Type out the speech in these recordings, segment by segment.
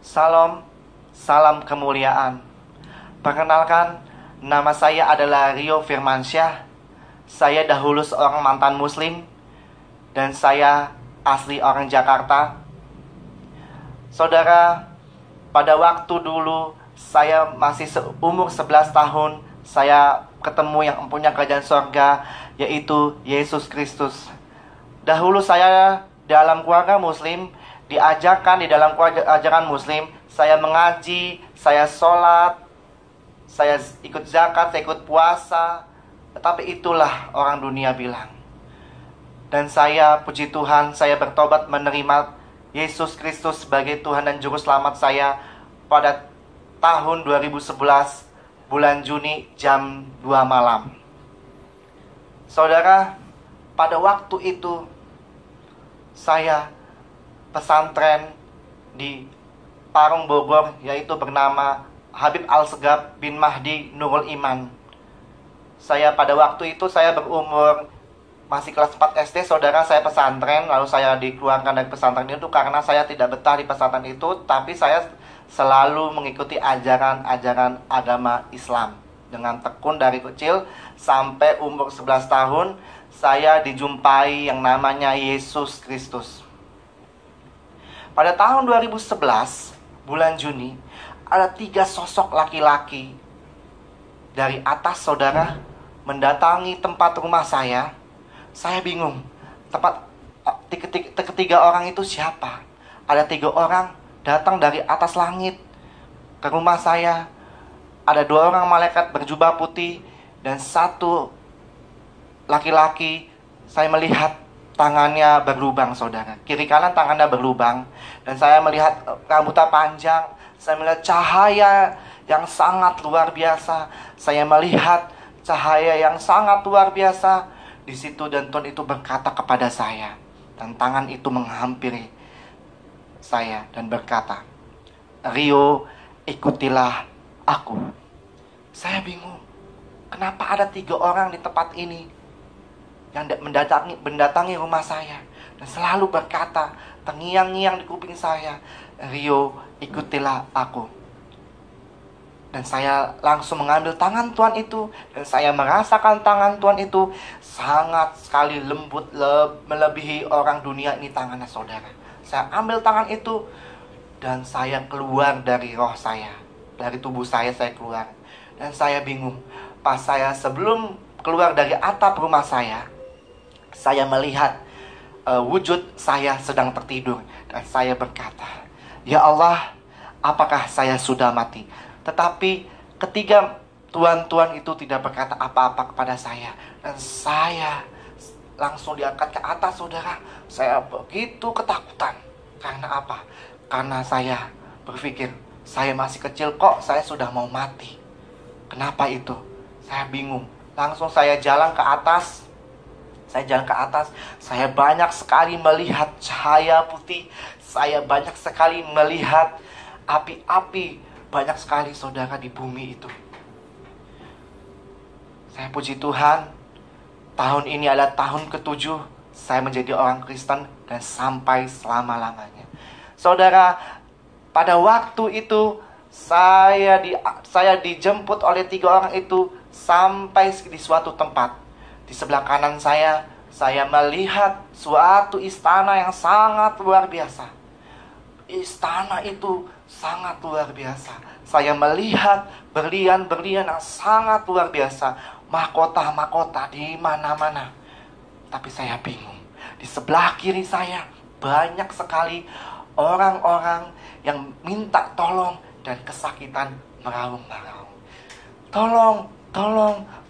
Salam, salam kemuliaan. Perkenalkan, nama saya adalah Rio Firmansyah. Saya dahulu seorang mantan muslim dan saya asli orang Jakarta. Saudara, pada waktu dulu saya masih umur 11 tahun, saya ketemu yang mempunyai kerajaan sorga, yaitu Yesus Kristus. Dahulu saya dalam keluarga muslim, diajarkan di dalam ajaran muslim, saya mengaji, saya sholat, saya ikut zakat, saya ikut puasa. Tetapi itulah orang dunia bilang. Dan saya, puji Tuhan, saya bertobat menerima Yesus Kristus sebagai Tuhan dan Juru Selamat saya pada tahun 2011, bulan Juni jam 2 malam. Saudara, pada waktu itu saya pesantren di Parung Bogor, yaitu bernama Habib Al-Segab bin Mahdi Nurul Iman. Saya pada waktu itu saya berumur masih kelas 4 SD, saudara. Saya pesantren, lalu saya dikeluarkan dari pesantren itu karena saya tidak betah di pesantren itu, tapi saya selalu mengikuti ajaran-ajaran agama Islam dengan tekun dari kecil sampai umur 11 tahun. Saya dijumpai yang namanya Yesus Kristus. Pada tahun 2011, bulan Juni, ada 3 sosok laki-laki dari atas, saudara, mendatangi tempat rumah saya. Saya bingung, ketiga orang itu siapa? Ada 3 orang datang dari atas langit ke rumah saya. Ada 2 orang malaikat berjubah putih dan 1 laki-laki. Saya melihat tangannya berlubang, saudara. Kiri kanan tangannya berlubang. Dan saya melihat rambutnya panjang. Saya melihat cahaya yang sangat luar biasa. Saya melihat cahaya yang sangat luar biasa di situ, dan Tuhan itu berkata kepada saya, dan tangan itu menghampiri saya dan berkata, "Rio, ikutilah aku." Saya bingung, kenapa ada 3 orang di tempat ini yang mendatangi rumah saya dan selalu berkata, terngiang-ngiang di kuping saya, "Rio, ikutilah aku." Dan saya langsung mengambil tangan Tuhan itu, dan saya merasakan tangan Tuhan itu sangat sekali lembut, melebihi orang dunia ini tangannya, saudara. Saya ambil tangan itu dan saya keluar dari roh saya, dari tubuh saya keluar. Dan saya bingung, pas saya sebelum keluar dari atap rumah saya melihat wujud saya sedang tertidur. Dan saya berkata, "Ya Allah, apakah saya sudah mati?" Tetapi ketiga tuan-tuan itu tidak berkata apa-apa kepada saya. Dan saya langsung diangkat ke atas, saudara. Saya begitu ketakutan. Karena apa? Karena saya berpikir, saya masih kecil kok, saya sudah mau mati. Kenapa itu? Saya bingung. Langsung saya jalan ke atas. Saya banyak sekali melihat cahaya putih. Saya banyak sekali melihat api-api. Banyak sekali, saudara, di bumi itu. Saya puji Tuhan, tahun ini adalah tahun ke-7 saya menjadi orang Kristen dan sampai selama-lamanya. Saudara, pada waktu itu saya dijemput oleh 3 orang itu sampai di suatu tempat. Di sebelah kanan saya melihat suatu istana yang sangat luar biasa. Istana itu sangat luar biasa. Saya melihat berlian-berlian yang sangat luar biasa. Mahkota-mahkota di mana-mana. Tapi saya bingung. Di sebelah kiri saya banyak sekali orang-orang yang minta tolong dan kesakitan meraung-raung.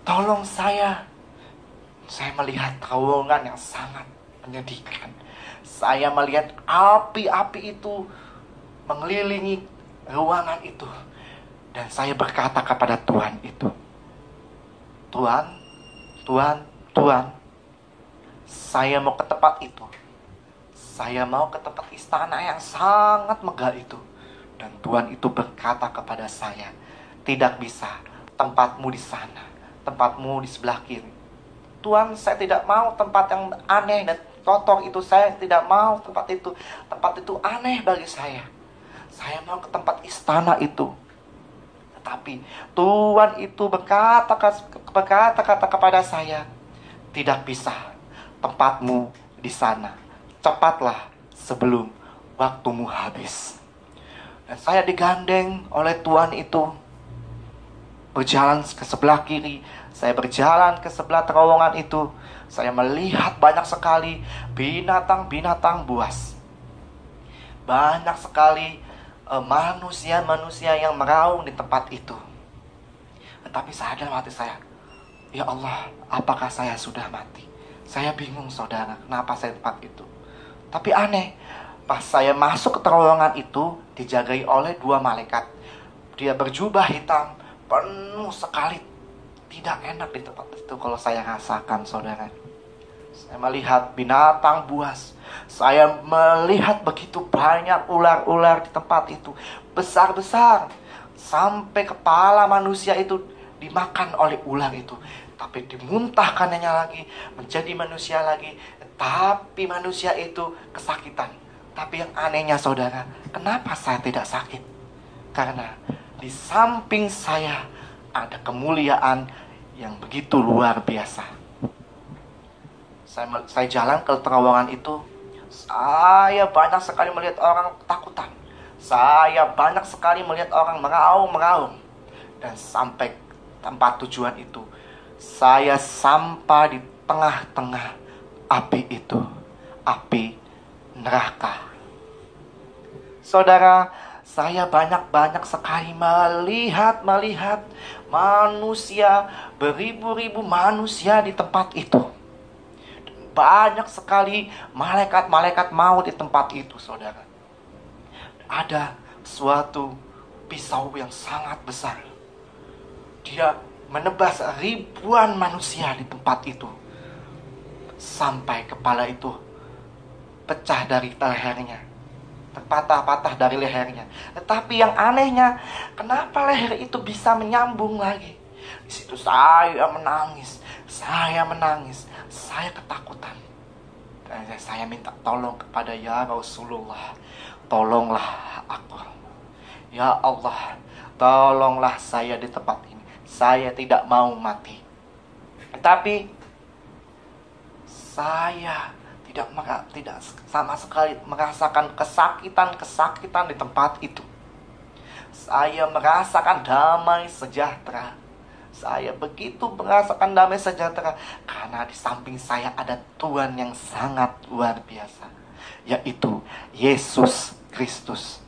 Tolong saya. Saya melihat terowongan yang sangat menyedihkan. Saya melihat api-api itu mengelilingi ruangan itu. Dan saya berkata kepada Tuhan itu, Tuhan, saya mau ke tempat itu. Saya mau ke tempat istana yang sangat megah itu. Dan Tuhan itu berkata kepada saya, "Tidak bisa, tempatmu di sana, tempatmu di sebelah kiri." Tuhan, saya tidak mau tempat yang aneh dan kotor itu. Saya tidak mau tempat itu. Tempat itu aneh bagi saya. Saya mau ke tempat istana itu. Tetapi Tuhan itu berkata kepada saya, tidak bisa, tempatmu di sana. Cepatlah sebelum waktumu habis. Dan saya digandeng oleh Tuhan itu, berjalan ke sebelah kiri. Saya berjalan ke sebelah terowongan itu. Saya melihat banyak sekali binatang-binatang buas. Banyak sekali manusia-manusia yang meraung di tempat itu. Tetapi saya dalam hati saya, ya Allah, apakah saya sudah mati? Saya bingung saudara, kenapa saya di tempat itu. Tapi aneh, pas saya masuk ke terowongan itu, dijagai oleh 2 malaikat. Dia berjubah hitam, penuh sekali. Tidak enak di tempat itu kalau saya rasakan saudara. Saya melihat binatang buas. Saya melihat begitu banyak ular-ular di tempat itu. Besar-besar. Sampai kepala manusia itu dimakan oleh ular itu. Tapi dimuntahkannya lagi. Menjadi manusia lagi. Tapi manusia itu kesakitan. Tapi yang anehnya saudara, kenapa saya tidak sakit? Karena di samping saya ada kemuliaan yang begitu luar biasa. Saya jalan ke terowongan itu. Saya banyak sekali melihat orang ketakutan. Saya banyak sekali melihat orang meraung-meraung. Dan sampai tempat tujuan itu, saya sampai di tengah-tengah api itu. Api neraka. Saudara, saya banyak sekali melihat manusia, beribu-ribu manusia di tempat itu. Banyak sekali malaikat-malaikat maut di tempat itu, saudara. Ada suatu pisau yang sangat besar. Dia menebas ribuan manusia di tempat itu. Sampai kepala itu pecah dari lehernya. Terpatah-patah dari lehernya. Tetapi yang anehnya, kenapa leher itu bisa menyambung lagi? Di situ saya menangis. Saya ketakutan. Dan saya minta tolong kepada ya Rasulullah, tolonglah aku. Ya Allah, tolonglah saya di tempat ini. Saya tidak mau mati. Tetapi saya tidak sama sekali merasakan kesakitan di tempat itu. Saya merasakan damai sejahtera. Saya begitu merasakan damai sejahtera karena di samping saya ada Tuhan yang sangat luar biasa, yaitu Yesus Kristus.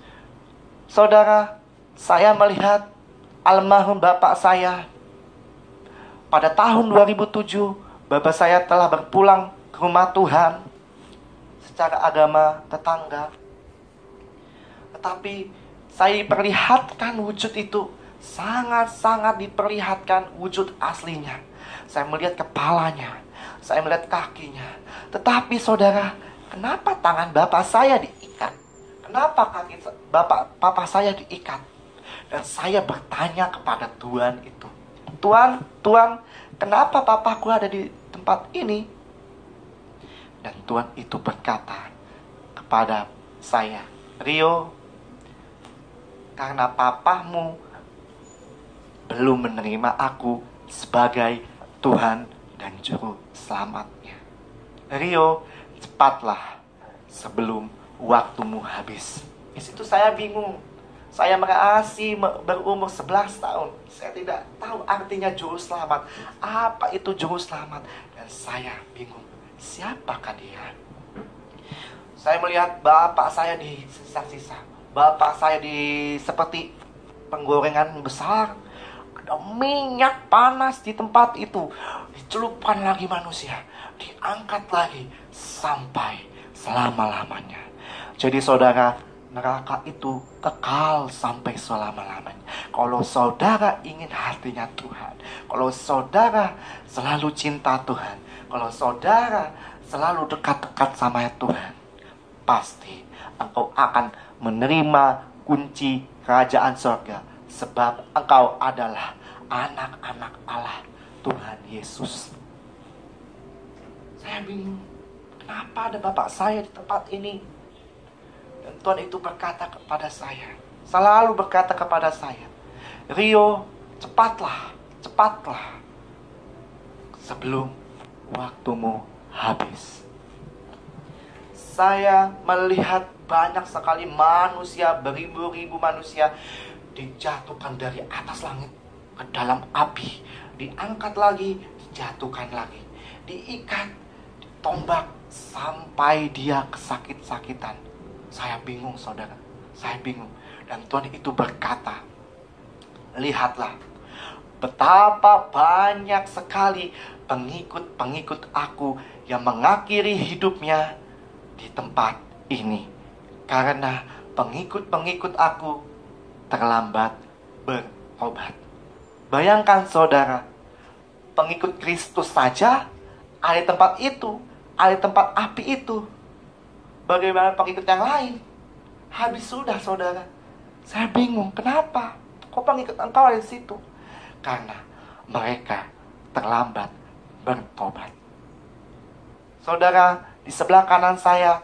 Saudara, saya melihat almarhum bapak saya. Pada tahun 2007, bapak saya telah berpulang ke rumah Tuhan secara agama tetangga. Tetapi saya perlihatkan wujud itu, sangat-sangat diperlihatkan wujud aslinya. Saya melihat kepalanya, saya melihat kakinya. Tetapi saudara, kenapa tangan bapak saya diikat? Kenapa kaki bapak saya diikat? Dan saya bertanya kepada Tuhan itu, Tuhan, kenapa papaku ada di tempat ini? Dan Tuhan itu berkata kepada saya, Rio, karena papamu belum menerima aku sebagai Tuhan dan Juru Selamatnya. Rio, cepatlah sebelum waktumu habis. Di situ saya bingung. Saya masih berumur 11 tahun. Saya tidak tahu artinya Juru Selamat. Apa itu Juru Selamat? Dan saya bingung. Siapakah dia? Saya melihat bapak saya di sisa-sisa. Bapak saya di seperti penggorengan besar. Ada minyak panas di tempat itu. Dicelupkan lagi manusia. Diangkat lagi sampai selama-lamanya. Jadi saudara, neraka itu kekal sampai selama-lamanya. Kalau saudara ingin hatinya Tuhan, kalau saudara selalu cinta Tuhan, kalau saudara selalu dekat-dekat sama Tuhan, pasti engkau akan menerima kunci kerajaan surga. Sebab engkau adalah anak-anak Allah, Tuhan Yesus. Saya bingung, kenapa ada bapak saya di tempat ini? Dan Tuhan itu berkata kepada saya, selalu berkata kepada saya, Rio, cepatlah, cepatlah, sebelum waktumu habis. Saya melihat banyak sekali manusia, beribu-ribu manusia dijatuhkan dari atas langit ke dalam api, diangkat lagi, dijatuhkan lagi, diikat, ditombak sampai dia kesakit-sakitan. Saya bingung, saudara, saya bingung. Dan Tuhan itu berkata, lihatlah betapa banyak sekali pengikut-pengikut aku yang mengakhiri hidupnya di tempat ini, karena pengikut-pengikut aku terlambat berobat. Bayangkan saudara, pengikut Kristus saja ada di tempat itu, ada di tempat api itu. Bagaimana pengikut yang lain? Habis sudah saudara. Saya bingung, kenapa? Kok pengikut engkau ada di situ? Karena mereka terlambat bertobat. Saudara, di sebelah kanan saya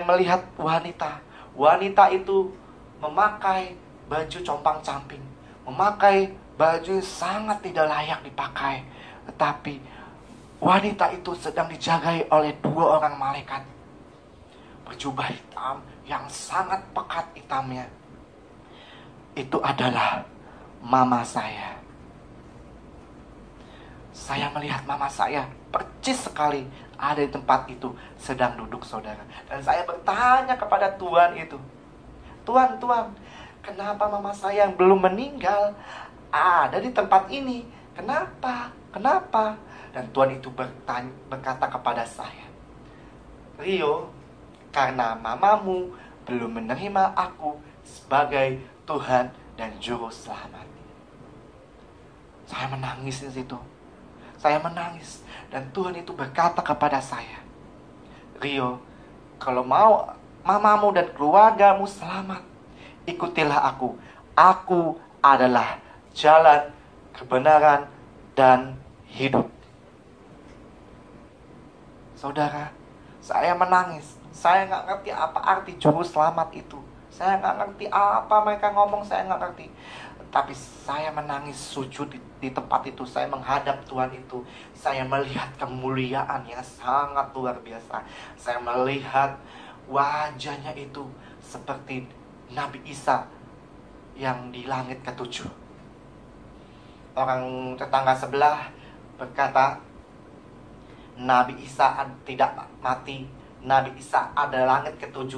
melihat wanita. Wanita itu memakai baju compang-camping, memakai baju sangat tidak layak dipakai. Tetapi wanita itu sedang dijagai oleh 2 orang malaikat berjubah hitam yang sangat pekat hitamnya. Itu adalah mama saya. Saya melihat mama saya percis sekali ada di tempat itu sedang duduk saudara. Dan saya bertanya kepada Tuhan itu, Tuhan, kenapa mama saya yang belum meninggal ada di tempat ini? Kenapa? Dan Tuhan itu berkata kepada saya, Rio, karena mamamu belum menerima aku sebagai Tuhan dan Juru Selamat. Saya menangis di situ. Saya menangis. Dan Tuhan itu berkata kepada saya, Rio, kalau mau mamamu dan keluargamu selamat, ikutilah aku. Aku adalah jalan, kebenaran, dan hidup. Saudara, saya menangis. Saya nggak ngerti apa arti Juru Selamat itu. Saya nggak ngerti apa mereka ngomong, saya nggak ngerti. Tapi saya menangis sujud di tempat itu. Saya menghadap Tuhan itu. Saya melihat kemuliaan yang sangat luar biasa. Saya melihat wajahnya itu seperti Nabi Isa yang di langit ke-7. Orang tetangga sebelah berkata, Nabi Isa tidak mati. Nabi Isa ada langit ke-7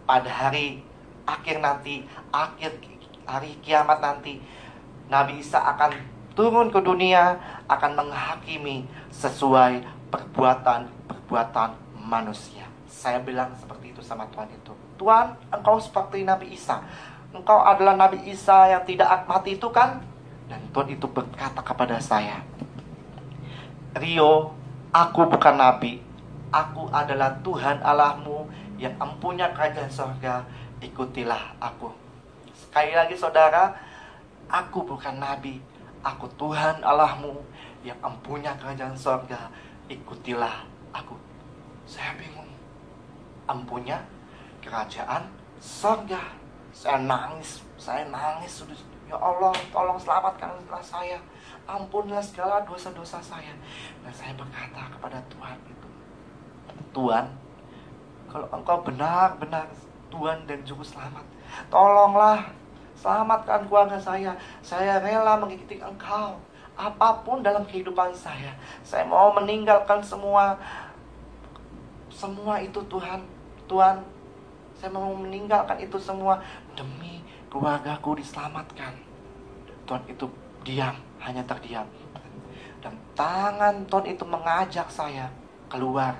pada hari akhir nanti, akhir hari kiamat nanti. Nabi Isa akan turun ke dunia, akan menghakimi sesuai perbuatan manusia. Saya bilang seperti itu sama Tuhan itu. Tuhan, engkau seperti Nabi Isa. Engkau adalah Nabi Isa yang tidak mati itu kan? Dan Tuhan itu berkata kepada saya, Rio, aku bukan Nabi. Aku adalah Tuhan Allahmu yang empunya kerajaan surga. Ikutilah aku. Sekali lagi saudara, aku bukan Nabi. Aku Tuhan Allahmu yang empunya kerajaan surga. Ikutilah aku. Saya bingung. Empunya kerajaan surga. Saya nangis. Ya Allah, tolong selamatkanlah saya. Ampunilah segala dosa-dosa saya. Dan saya berkata kepada Tuhan itu, Tuhan, kalau engkau benar-benar Tuhan dan Juru Selamat, tolonglah selamatkan keluarga saya. Saya rela mengikuti engkau apapun dalam kehidupan saya. Saya mau meninggalkan semua itu Tuhan. Tuhan, saya mau meninggalkan itu semua demi keluargaku diselamatkan. Tuhan itu diam, hanya terdiam. Dan tangan Tuhan itu mengajak saya keluar,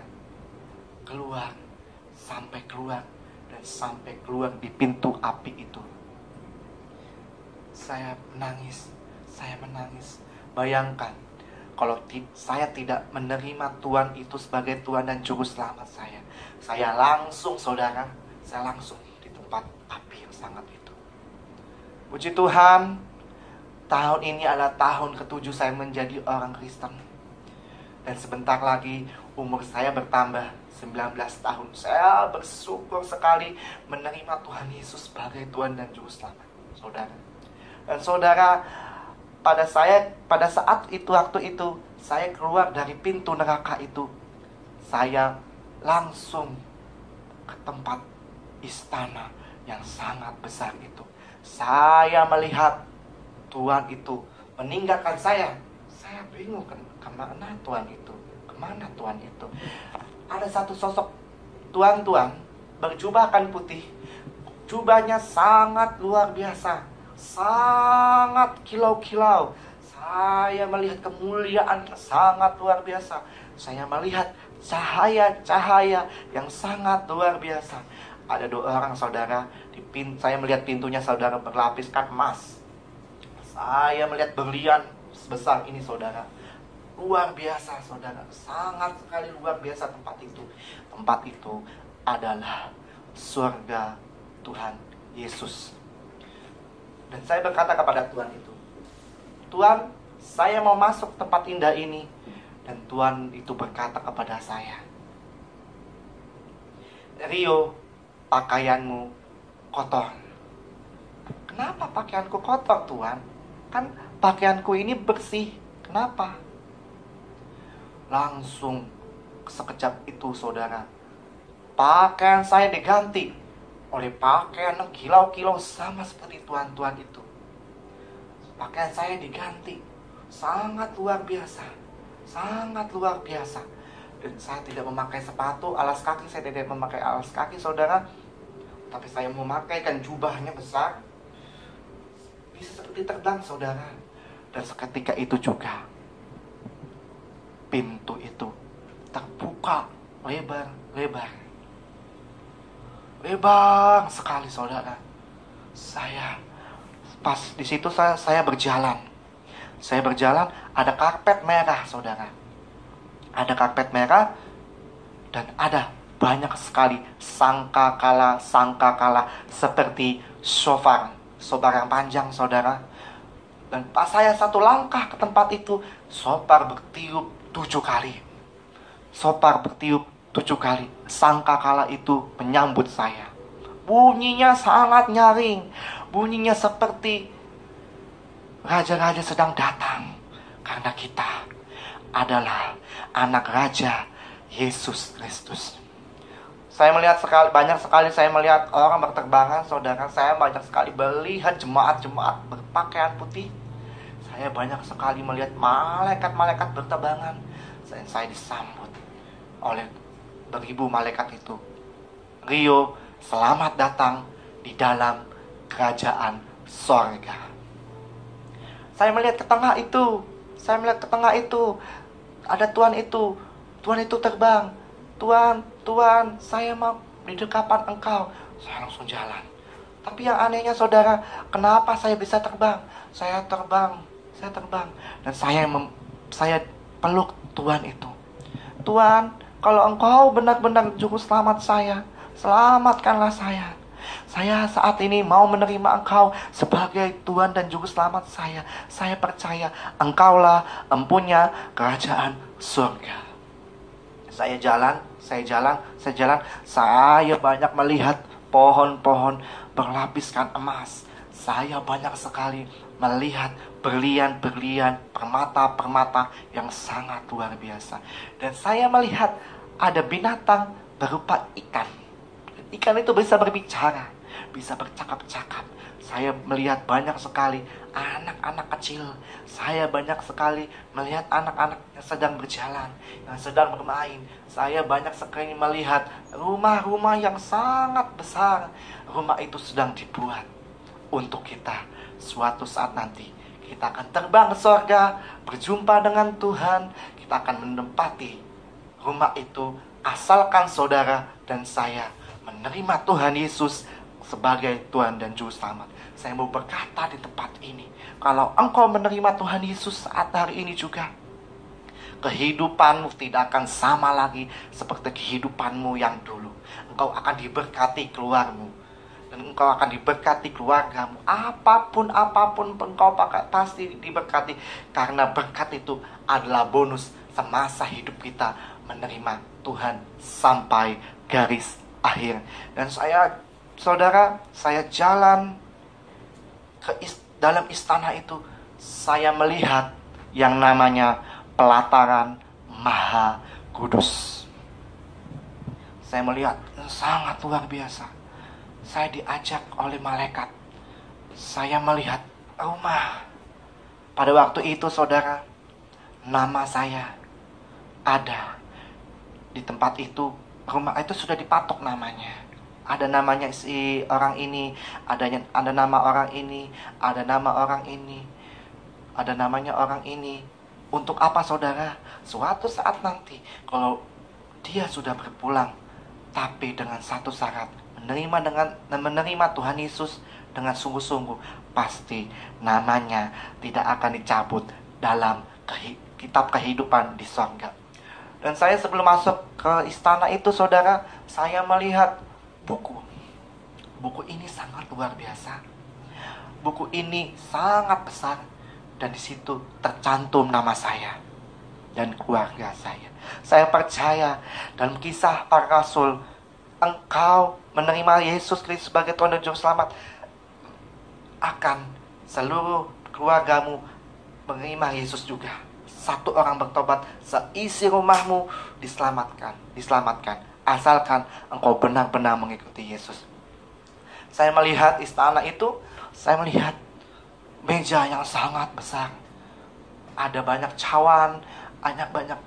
sampai keluar di pintu api itu. Saya menangis. Bayangkan kalau saya tidak menerima Tuhan itu sebagai Tuhan dan Juru Selamat saya. Saya langsung di tempat api yang sangat itu. Puji Tuhan, tahun ini adalah tahun ke-7 saya menjadi orang Kristen. Dan sebentar lagi umur saya bertambah 19 tahun. Saya bersyukur sekali menerima Tuhan Yesus sebagai Tuhan dan Juru Selamat, saudara. Dan saudara, pada saat itu, waktu itu, saya keluar dari pintu neraka itu. Saya langsung ke tempat istana yang sangat besar itu. Saya melihat Tuhan itu meninggalkan saya. Saya bingung, kemana Tuhan itu? Kemana Tuhan itu? Ada satu sosok tuan-tuan berjubah kain putih. Jubahnya sangat luar biasa, sangat kilau-kilau. Saya melihat kemuliaan sangat luar biasa. Saya melihat cahaya-cahaya yang sangat luar biasa. Ada 2 orang saudara, saya melihat pintunya saudara berlapiskan emas. Saya melihat berlian sebesar ini saudara. Luar biasa saudara, sangat sekali luar biasa tempat itu. Tempat itu adalah surga Tuhan Yesus. Dan saya berkata kepada Tuhan itu, Tuhan, saya mau masuk tempat indah ini. Dan Tuhan itu berkata kepada saya, Rio, pakaianmu kotor. Kenapa pakaianku kotor, Tuhan? Kan pakaianku ini bersih. Kenapa? Langsung sekejap itu saudara, pakaian saya diganti oleh pakaian yang kilau-kilau sama seperti tuan-tuan itu. Pakaian saya diganti, sangat luar biasa, sangat luar biasa. Dan saya tidak memakai sepatu, alas kaki saya tidak memakai alas kaki saudara, tapi saya memakai kan jubahnya besar, bisa seperti terbang saudara. Dan seketika itu juga pintu itu terbuka lebar sekali saudara. Saya pas di situ saya berjalan. Saya berjalan, ada karpet merah saudara. Ada karpet merah dan ada banyak sekali sangkakala seperti shofar yang panjang saudara. Dan pas saya satu langkah ke tempat itu, shofar bertiup 7 kali. Shofar bertiup 7 kali. Sangkakala itu menyambut saya. Bunyinya sangat nyaring. Bunyinya seperti raja-raja sedang datang. Karena kita adalah anak Raja Yesus Kristus. Saya melihat banyak sekali saya melihat orang berterbangan saudara. Saya banyak sekali melihat jemaat-jemaat berpakaian putih. Saya banyak sekali melihat malaikat-malaikat berterbangan. Saya disambut oleh beribu malaikat itu. Rio, selamat datang di dalam kerajaan sorga. Saya melihat ke tengah itu. Ada Tuhan itu. Tuhan itu terbang. Tuhan, saya mau di dekapan Engkau. Saya langsung jalan. Tapi yang anehnya saudara, kenapa saya bisa terbang? Saya terbang. Dan saya peluk Tuhan itu. Tuhan, kalau Engkau benar-benar juru selamat saya, selamatkanlah saya. Saya saat ini mau menerima Engkau sebagai Tuhan dan Juru Selamat saya. Saya percaya Engkaulah empunya kerajaan surga. Saya jalan. Saya banyak melihat pohon-pohon berlapiskan emas. Saya banyak sekali melihat berlian-berlian, permata-permata yang sangat luar biasa. Dan saya melihat ada binatang berupa ikan. Ikan itu bisa berbicara, bisa bercakap-cakap. Saya melihat banyak sekali anak-anak kecil. Saya banyak sekali melihat anak-anak yang sedang berjalan, yang sedang bermain. Saya banyak sekali melihat rumah-rumah yang sangat besar. Rumah itu sedang dibuat untuk kita. Suatu saat nanti kita akan terbang ke surga, berjumpa dengan Tuhan. Kita akan menempati rumah itu asalkan saudara dan saya menerima Tuhan Yesus sebagai Tuhan dan Juru Selamat. Saya mau berkata di tempat ini, kalau engkau menerima Tuhan Yesus saat hari ini juga, kehidupanmu tidak akan sama lagi seperti kehidupanmu yang dulu. Engkau akan diberkati keluarmu, dan engkau akan diberkati keluargamu. Apapun engkau pasti diberkati, karena berkat itu adalah bonus semasa hidup kita menerima Tuhan sampai garis akhir. Dan saudara, saya jalan dalam istana itu, saya melihat yang namanya pelataran Maha Kudus. Saya melihat sangat luar biasa. Saya diajak oleh malaikat. Saya melihat rumah. Pada waktu itu, saudara, nama saya ada di tempat itu. Rumah itu sudah dipatok namanya. Ada namanya si orang ini, ada nama orang ini, ada nama orang ini, ada namanya orang ini. Untuk apa, saudara? Suatu saat nanti, kalau dia sudah berpulang, tapi dengan satu syarat, menerima Tuhan Yesus dengan sungguh-sungguh, pasti namanya tidak akan dicabut dalam kitab kehidupan di sorga. Dan saya sebelum masuk ke istana itu, saudara, saya melihat buku. Buku ini sangat luar biasa. Buku ini sangat besar, dan di situ tercantum nama saya dan keluarga saya. Saya percaya dalam Kisah Para Rasul, engkau menerima Yesus Kristus sebagai Tuhan dan Juru Selamat, akan seluruh keluargamu menerima Yesus juga. Satu orang bertobat, seisi rumahmu diselamatkan. Asalkan engkau benar-benar mengikuti Yesus. Saya melihat istana itu, saya melihat meja yang sangat besar. Ada banyak cawan,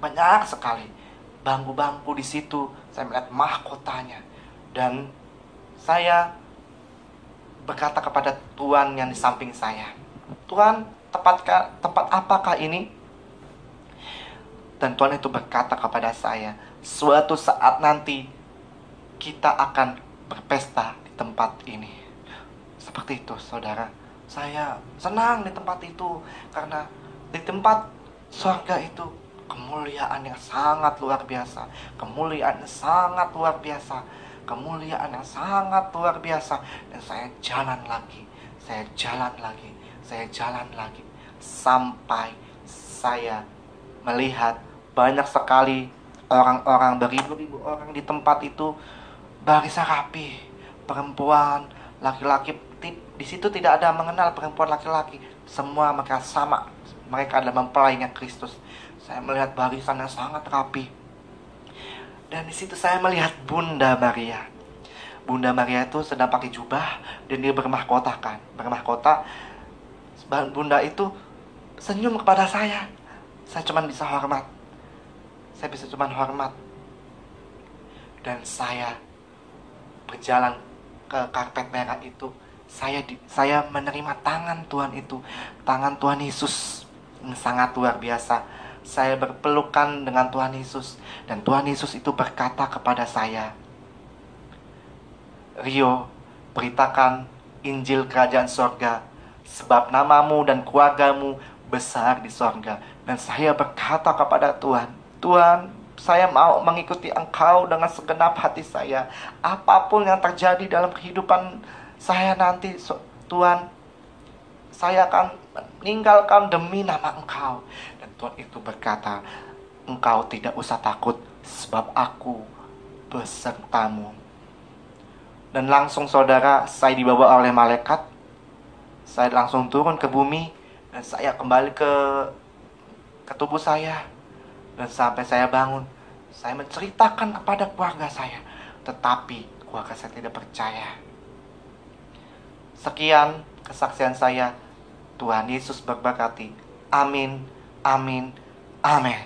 banyak sekali bangku-bangku di situ. Saya melihat mahkotanya, dan saya berkata kepada Tuhan yang di samping saya, Tuhan, tempat apakah ini? Dan Tuhan itu berkata kepada saya, suatu saat nanti kita akan berpesta di tempat ini. Seperti itu, saudara. Saya senang di tempat itu, karena di tempat surga itu kemuliaan yang sangat luar biasa. Kemuliaan yang sangat luar biasa. Kemuliaan yang sangat luar biasa. Dan saya jalan lagi. Sampai saya melihat banyak sekali orang-orang, beribu-ribu orang di tempat itu, barisan rapi, perempuan, laki-laki. Di situ tidak ada mengenal perempuan laki-laki. Semua mereka sama. Mereka adalah mempelainya Kristus. Saya melihat barisan yang sangat rapi. Dan di situ saya melihat Bunda Maria. Bunda Maria itu sedang pakai jubah dan dia bermahkota. Bunda itu senyum kepada saya. Saya cuma bisa hormat. Dan saya berjalan ke karpet merah itu. Saya menerima tangan Tuhan itu, tangan Tuhan Yesus yang sangat luar biasa. Saya berpelukan dengan Tuhan Yesus, dan Tuhan Yesus itu berkata kepada saya, Rio, beritakan Injil Kerajaan Sorga, sebab namamu dan keluargamu besar di sorga. Dan saya berkata kepada Tuhan, Tuhan, saya mau mengikuti Engkau dengan segenap hati saya. Apapun yang terjadi dalam kehidupan saya nanti, Tuhan, saya akan meninggalkan demi nama Engkau. Dan Tuhan itu berkata, engkau tidak usah takut, sebab aku besertamu. Dan langsung, saudara, saya dibawa oleh malaikat. Saya langsung turun ke bumi, dan saya kembali ke tubuh saya. Dan sampai saya bangun, saya menceritakan kepada keluarga saya, tetapi keluarga saya tidak percaya. Sekian kesaksian saya. Tuhan Yesus berberkati. Amin, amin, amin.